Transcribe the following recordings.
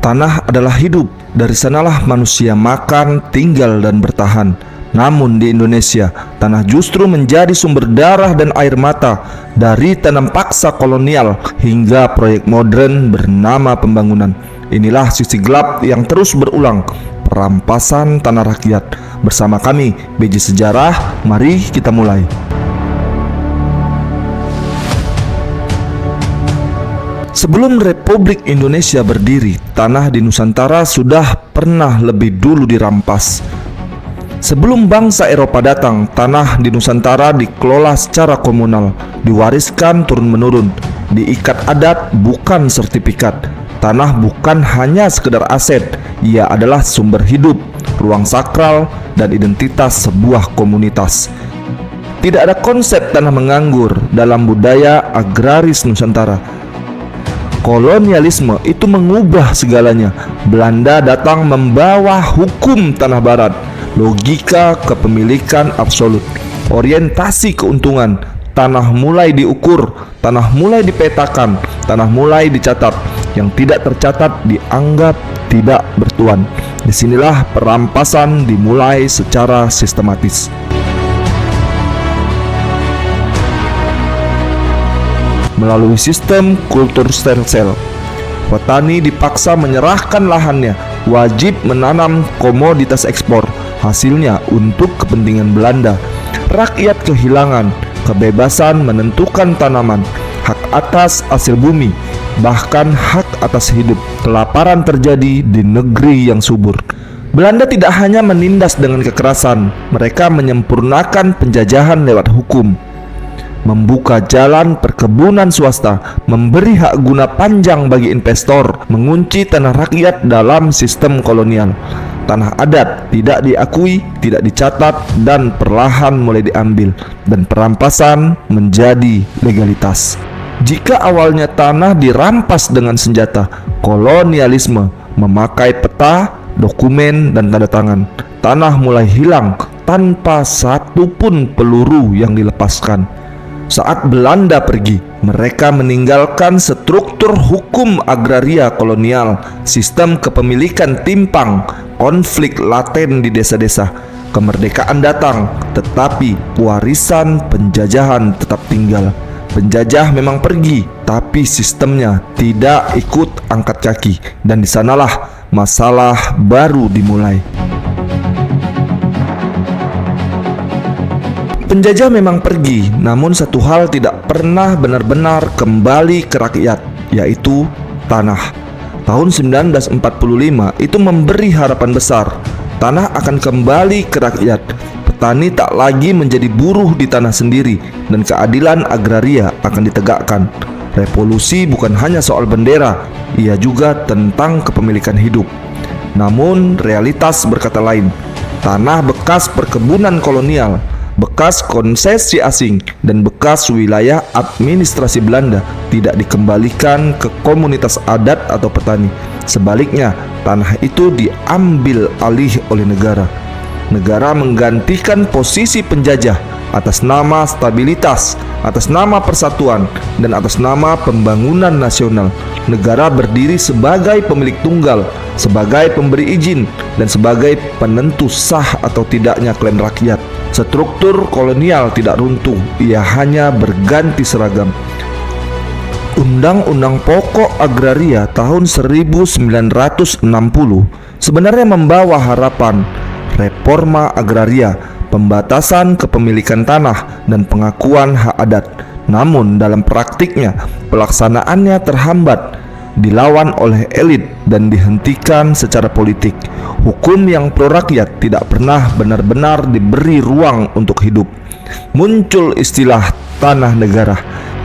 Tanah adalah hidup, dari sanalah manusia makan, tinggal, dan bertahan. Namun di Indonesia, tanah justru menjadi sumber darah dan air mata, dari tanam paksa kolonial hingga proyek modern bernama pembangunan. Inilah sisi gelap yang terus berulang, perampasan tanah rakyat. Bersama kami, BJ Sejarah, mari kita mulai. Sebelum Republik Indonesia berdiri, tanah di Nusantara sudah pernah lebih dulu dirampas. Sebelum bangsa Eropa datang, tanah di Nusantara dikelola secara komunal, diwariskan turun-menurun, diikat adat bukan sertifikat. Tanah bukan hanya sekedar aset, ia adalah sumber hidup, ruang sakral, dan identitas sebuah komunitas. Tidak ada konsep tanah menganggur dalam budaya agraris Nusantara. Kolonialisme itu mengubah segalanya. Belanda datang membawa hukum tanah barat, logika kepemilikan absolut, orientasi keuntungan. Tanah mulai diukur, tanah mulai dipetakan, tanah mulai dicatat. Yang tidak tercatat dianggap tidak bertuan. Disinilah perampasan dimulai secara sistematis. Melalui sistem kultur stelsel, petani dipaksa menyerahkan lahannya, wajib menanam komoditas ekspor. Hasilnya untuk kepentingan Belanda, rakyat kehilangan kebebasan menentukan tanaman, hak atas hasil bumi, bahkan hak atas hidup. Kelaparan terjadi di negeri yang subur. Belanda tidak hanya menindas dengan kekerasan, mereka menyempurnakan penjajahan lewat hukum, membuka jalan perkebunan swasta, memberi hak guna panjang bagi investor, mengunci tanah rakyat dalam sistem kolonial. Tanah adat tidak diakui, tidak dicatat, dan perlahan mulai diambil, dan perampasan menjadi legalitas. Jika awalnya tanah dirampas dengan senjata, kolonialisme memakai peta, dokumen, dan tanda tangan. Tanah mulai hilang tanpa satupun peluru yang dilepaskan. Saat Belanda pergi, mereka meninggalkan struktur hukum agraria kolonial, sistem kepemilikan timpang, konflik laten di desa-desa. Kemerdekaan datang, tetapi warisan penjajahan tetap tinggal. Penjajah memang pergi, tapi sistemnya tidak ikut angkat kaki, dan di sanalah masalah baru dimulai. Penjajah memang pergi, namun satu hal tidak pernah benar-benar kembali ke rakyat, yaitu tanah. Tahun 1945 itu memberi harapan besar. Tanah akan kembali ke rakyat. Petani tak lagi menjadi buruh di tanah sendiri, dan keadilan agraria akan ditegakkan. Revolusi bukan hanya soal bendera, ia juga tentang kepemilikan hidup. Namun realitas berkata lain. Tanah bekas perkebunan kolonial, bekas konsesi asing, dan bekas wilayah administrasi Belanda tidak dikembalikan ke komunitas adat atau petani. Sebaliknya, tanah itu diambil alih oleh negara. Negara menggantikan posisi penjajah atas nama stabilitas, atas nama persatuan, dan atas nama pembangunan nasional. Negara berdiri sebagai pemilik tunggal, sebagai pemberi izin, dan sebagai penentu sah atau tidaknya klaim rakyat. Struktur kolonial tidak runtuh, ia hanya berganti seragam. Undang-Undang Pokok Agraria tahun 1960 sebenarnya membawa harapan reforma agraria, pembatasan kepemilikan tanah, dan pengakuan hak adat. Namun dalam praktiknya, pelaksanaannya terhambat, dilawan oleh elit, dan dihentikan secara politik. Hukum yang pro rakyat tidak pernah benar-benar diberi ruang untuk hidup. Muncul istilah tanah negara.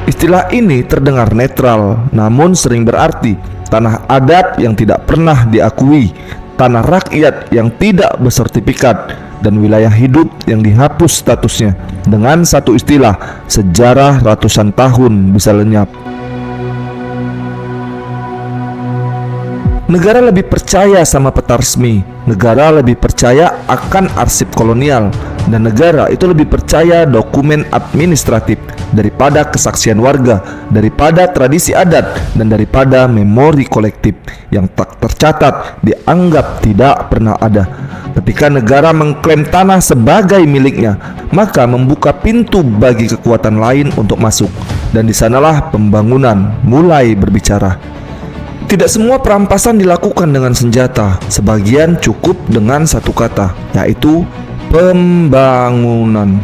Istilah ini terdengar netral, namun sering berarti tanah adat yang tidak pernah diakui, tanah rakyat yang tidak bersertifikat, dan wilayah hidup yang dihapus statusnya. Dengan satu istilah, sejarah ratusan tahun bisa lenyap. Negara lebih percaya sama peta resmi, Negara lebih percaya akan arsip kolonial, dan negara itu lebih percaya dokumen administratif daripada kesaksian warga, daripada tradisi adat, dan daripada memori kolektif yang tak tercatat dianggap tidak pernah ada. Ketika negara mengklaim tanah sebagai miliknya, maka membuka pintu bagi kekuatan lain untuk masuk, dan di sanalah pembangunan mulai berbicara. Tidak semua perampasan dilakukan dengan senjata. Sebagian cukup dengan satu kata, yaitu pembangunan.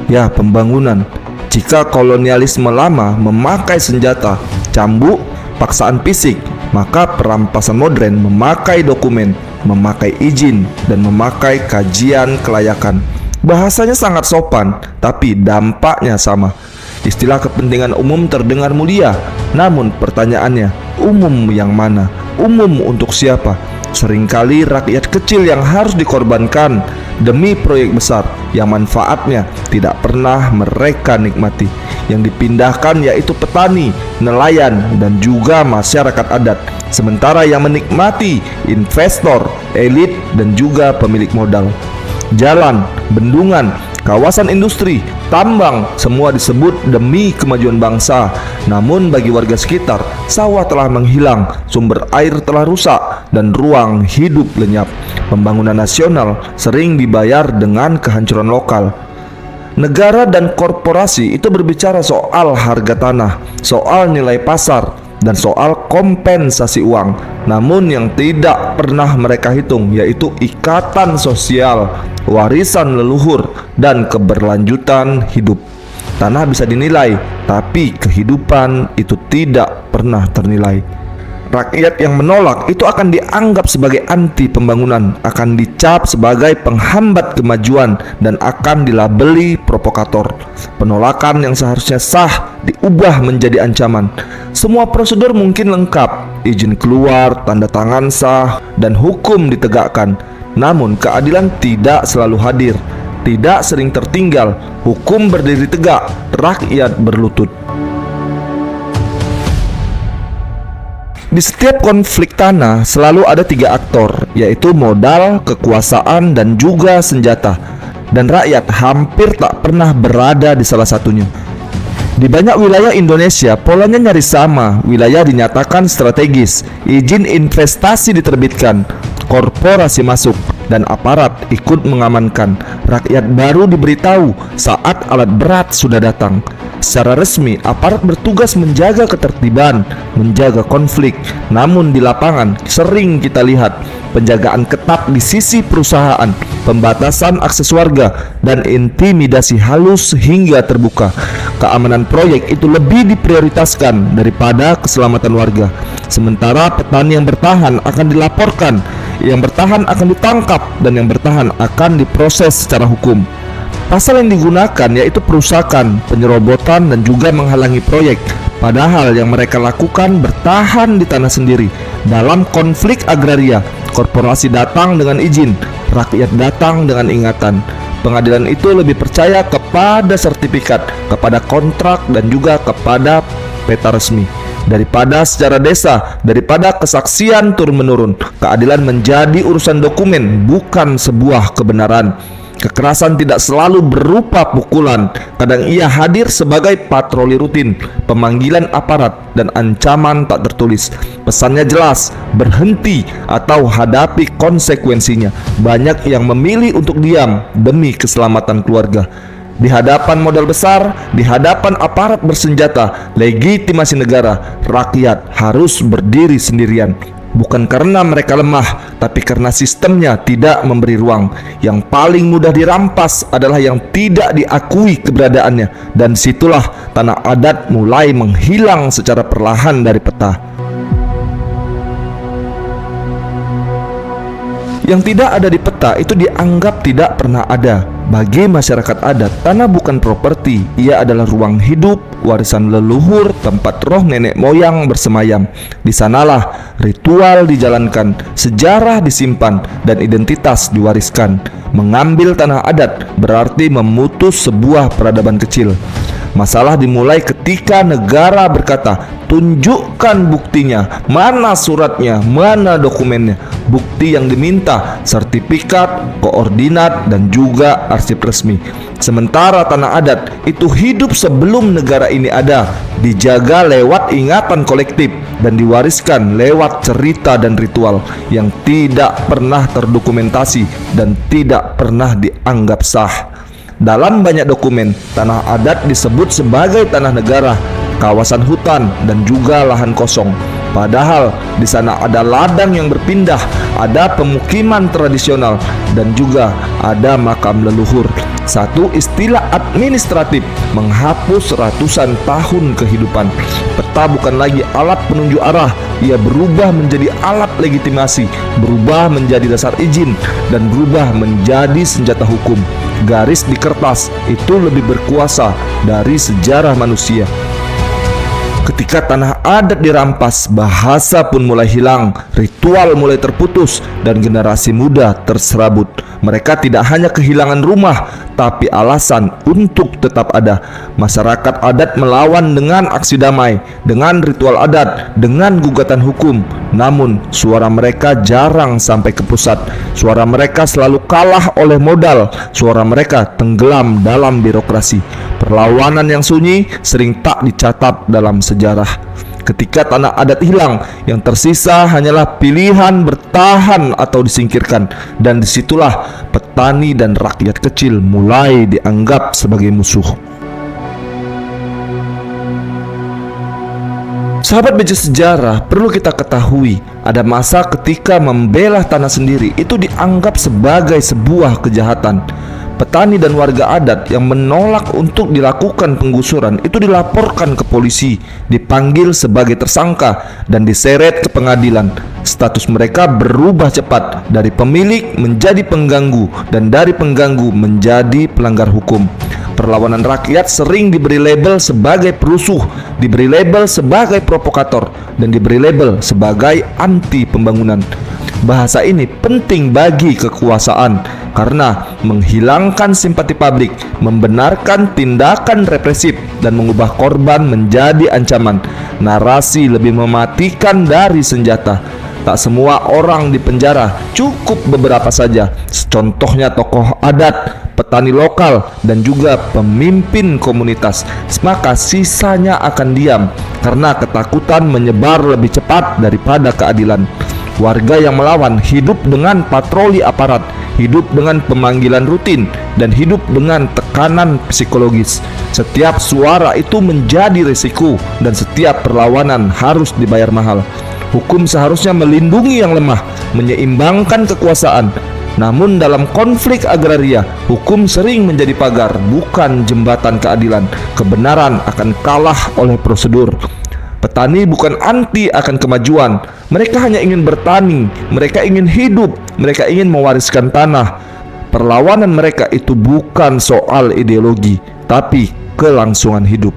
Ya, pembangunan. Jika kolonialisme lama memakai senjata, cambuk, paksaan fisik, maka perampasan modern memakai dokumen, memakai izin, dan memakai kajian kelayakan. Bahasanya sangat sopan, tapi dampaknya sama. Istilah kepentingan umum terdengar mulia, namun pertanyaannya, umum yang mana? Umum untuk siapa? Seringkali rakyat kecil yang harus dikorbankan demi proyek besar yang manfaatnya tidak pernah mereka nikmati. Yang dipindahkan yaitu petani, nelayan, dan juga masyarakat adat. Sementara yang menikmati investor, elit, dan juga pemilik modal. Jalan, bendungan, kawasan industri, tambang, semua disebut demi kemajuan bangsa. Namun bagi warga sekitar, sawah telah menghilang, sumber air telah rusak, dan ruang hidup lenyap. Pembangunan nasional sering dibayar dengan kehancuran lokal. Negara dan korporasi itu berbicara soal harga tanah, soal nilai pasar, dan soal kompensasi uang. Namun yang tidak pernah mereka hitung yaitu ikatan sosial, warisan leluhur, dan keberlanjutan hidup. Tanah bisa dinilai, tapi kehidupan itu tidak pernah ternilai. Rakyat yang menolak itu akan dianggap sebagai anti pembangunan, akan dicap sebagai penghambat kemajuan, dan akan dilabeli provokator. Penolakan yang seharusnya sah diubah menjadi ancaman. Semua prosedur mungkin lengkap, izin keluar, tanda tangan sah, dan hukum ditegakkan. Namun keadilan tidak selalu hadir, tidak sering tertinggal. Hukum berdiri tegak, rakyat berlutut. Di setiap konflik tanah selalu ada 3 aktor, yaitu modal, kekuasaan, dan juga senjata. Dan rakyat hampir tak pernah berada di salah satunya. Di banyak wilayah Indonesia, polanya nyaris sama. Wilayah dinyatakan strategis, izin investasi diterbitkan, korporasi masuk, dan aparat ikut mengamankan. Rakyat baru diberitahu saat alat berat sudah datang. Secara resmi, aparat bertugas menjaga ketertiban, menjaga konflik. Namun di lapangan sering kita lihat penjagaan ketat di sisi perusahaan, pembatasan akses warga, dan intimidasi halus hingga terbuka. Keamanan proyek itu lebih diprioritaskan daripada keselamatan warga. Sementara petani yang bertahan akan dilaporkan, yang bertahan akan ditangkap, dan yang bertahan akan diproses secara hukum. Pasal yang digunakan yaitu perusakan, penyerobotan, dan juga menghalangi proyek. Padahal yang mereka lakukan bertahan di tanah sendiri. Dalam konflik agraria, korporasi datang dengan izin, rakyat datang dengan ingatan. Pengadilan itu lebih percaya kepada sertifikat, kepada kontrak, dan juga kepada peta resmi daripada secara desa, daripada kesaksian turun-menurun. Keadilan menjadi urusan dokumen, bukan sebuah kebenaran. Kekerasan tidak selalu berupa pukulan. Kadang ia hadir sebagai patroli rutin, pemanggilan aparat, dan ancaman tak tertulis. Pesannya jelas, berhenti atau hadapi konsekuensinya. Banyak yang memilih untuk diam demi keselamatan keluarga. Di hadapan modal besar, di hadapan aparat bersenjata, legitimasi negara, rakyat harus berdiri sendirian. Bukan karena mereka lemah, tapi karena sistemnya tidak memberi ruang. Yang paling mudah dirampas adalah yang tidak diakui keberadaannya. Dan situlah tanah adat mulai menghilang secara perlahan dari peta. Yang tidak ada di peta itu dianggap tidak pernah ada. Bagi masyarakat adat, tanah bukan properti, ia adalah ruang hidup, warisan leluhur, tempat roh nenek moyang bersemayam. Di sanalah ritual dijalankan, sejarah disimpan, dan identitas diwariskan. Mengambil tanah adat berarti memutus sebuah peradaban kecil. Masalah dimulai ketika negara berkata, tunjukkan buktinya, mana suratnya, mana dokumennya. Bukti yang diminta sertifikat, koordinat, dan juga arsip resmi. Sementara tanah adat itu hidup sebelum negara ini ada, dijaga lewat ingatan kolektif dan diwariskan lewat cerita dan ritual yang tidak pernah terdokumentasi dan tidak pernah dianggap sah. Dalam banyak dokumen, tanah adat disebut sebagai tanah negara, kawasan hutan, dan juga lahan kosong. Padahal di sana ada ladang yang berpindah, ada pemukiman tradisional, dan juga ada makam leluhur. Satu istilah administratif menghapus ratusan tahun kehidupan. Peta bukan lagi alat penunjuk arah, ia berubah menjadi alat legitimasi, berubah menjadi dasar izin, dan berubah menjadi senjata hukum. Garis di kertas itu lebih berkuasa dari sejarah manusia. Ketika tanah adat dirampas, bahasa pun mulai hilang, ritual mulai terputus, dan generasi muda terserabut. Mereka tidak hanya kehilangan rumah, tapi alasan untuk tetap ada. Masyarakat adat melawan dengan aksi damai, dengan ritual adat, dengan gugatan hukum. Namun, suara mereka jarang sampai ke pusat. Suara mereka selalu kalah oleh modal. Suara mereka tenggelam dalam birokrasi. Perlawanan yang sunyi sering tak dicatat dalam sejarah. Ketika tanah adat hilang, yang tersisa hanyalah pilihan bertahan atau disingkirkan. Dan disitulah petani dan rakyat kecil mulai dianggap sebagai musuh. Sahabat baca sejarah, perlu kita ketahui, ada masa ketika membela tanah sendiri itu dianggap sebagai sebuah kejahatan. Petani dan warga adat yang menolak untuk dilakukan penggusuran itu dilaporkan ke polisi, dipanggil sebagai tersangka, dan diseret ke pengadilan. Status mereka berubah cepat dari pemilik menjadi pengganggu, dan dari pengganggu menjadi pelanggar hukum. Perlawanan rakyat sering diberi label sebagai perusuh, diberi label sebagai provokator, dan diberi label sebagai anti pembangunan. Bahasa ini penting bagi kekuasaan karena menghilangkan simpati publik, membenarkan tindakan represif, dan mengubah korban menjadi ancaman. Narasi lebih mematikan dari senjata. Tak semua orang di penjara, cukup beberapa saja. Contohnya tokoh adat, petani lokal, dan juga pemimpin komunitas. Maka sisanya akan diam karena ketakutan menyebar lebih cepat daripada keadilan. Warga yang melawan hidup dengan patroli aparat, hidup dengan pemanggilan rutin, dan hidup dengan tekanan psikologis. Setiap suara itu menjadi risiko, dan setiap perlawanan harus dibayar mahal. Hukum seharusnya melindungi yang lemah, menyeimbangkan kekuasaan. Namun dalam konflik agraria, hukum sering menjadi pagar, bukan jembatan keadilan. Kebenaran akan kalah oleh prosedur. Petani bukan anti akan kemajuan. Mereka hanya ingin bertani, mereka ingin hidup, mereka ingin mewariskan tanah. Perlawanan mereka itu bukan soal ideologi, tapi kelangsungan hidup.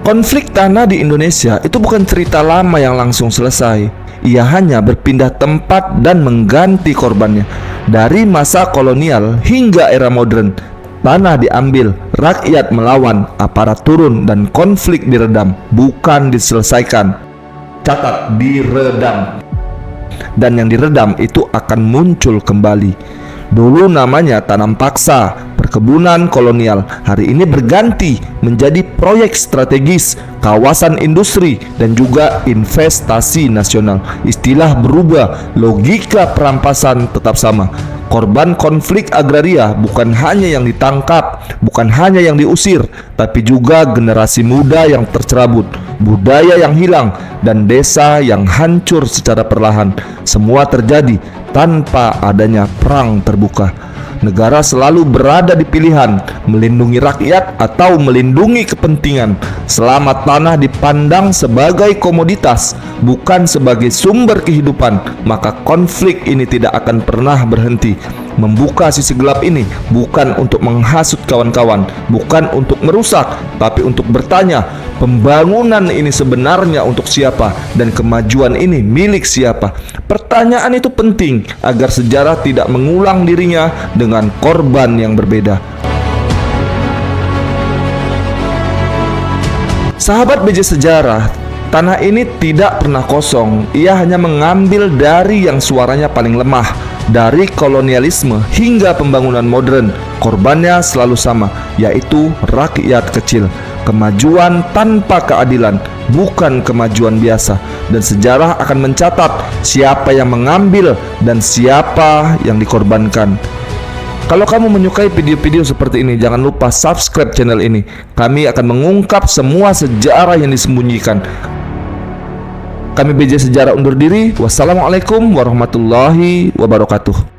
Konflik tanah di Indonesia itu bukan cerita lama yang langsung selesai. Ia hanya berpindah tempat dan mengganti korbannya. Dari masa kolonial hingga era modern, tanah diambil, rakyat melawan, aparat turun, dan konflik diredam, bukan diselesaikan. Catat, diredam. Dan yang diredam itu akan muncul kembali. Dulu namanya tanam paksa, perkebunan kolonial. Hari ini berganti menjadi proyek strategis, kawasan industri, dan juga investasi nasional. Istilah berubah, logika perampasan tetap sama. Korban konflik agraria bukan hanya yang ditangkap, bukan hanya yang diusir, tapi juga generasi muda yang tercerabut, budaya yang hilang, dan desa yang hancur secara perlahan. Semua terjadi tanpa adanya perang terbuka. Negara selalu berada di pilihan, melindungi rakyat atau melindungi kepentingan. Selama tanah dipandang sebagai komoditas, bukan sebagai sumber kehidupan, maka konflik ini tidak akan pernah berhenti. Membuka sisi gelap ini bukan untuk menghasut kawan-kawan, bukan untuk merusak, tapi untuk bertanya, pembangunan ini sebenarnya untuk siapa dan kemajuan ini milik siapa? Pertanyaan itu penting agar sejarah tidak mengulang dirinya dengan korban yang berbeda. Sahabat BJ Sejarah, Tanah ini tidak pernah kosong, ia hanya mengambil dari yang suaranya paling lemah. Dari kolonialisme hingga pembangunan modern, korbannya selalu sama, yaitu rakyat kecil. Kemajuan tanpa keadilan bukan kemajuan biasa, dan sejarah akan mencatat siapa yang mengambil dan siapa yang dikorbankan. Kalau kamu menyukai video-video seperti ini, jangan lupa subscribe channel ini. Kami akan mengungkap semua sejarah yang disembunyikan. Kami BJ Sejarah undur diri. Wassalamualaikum warahmatullahi wabarakatuh.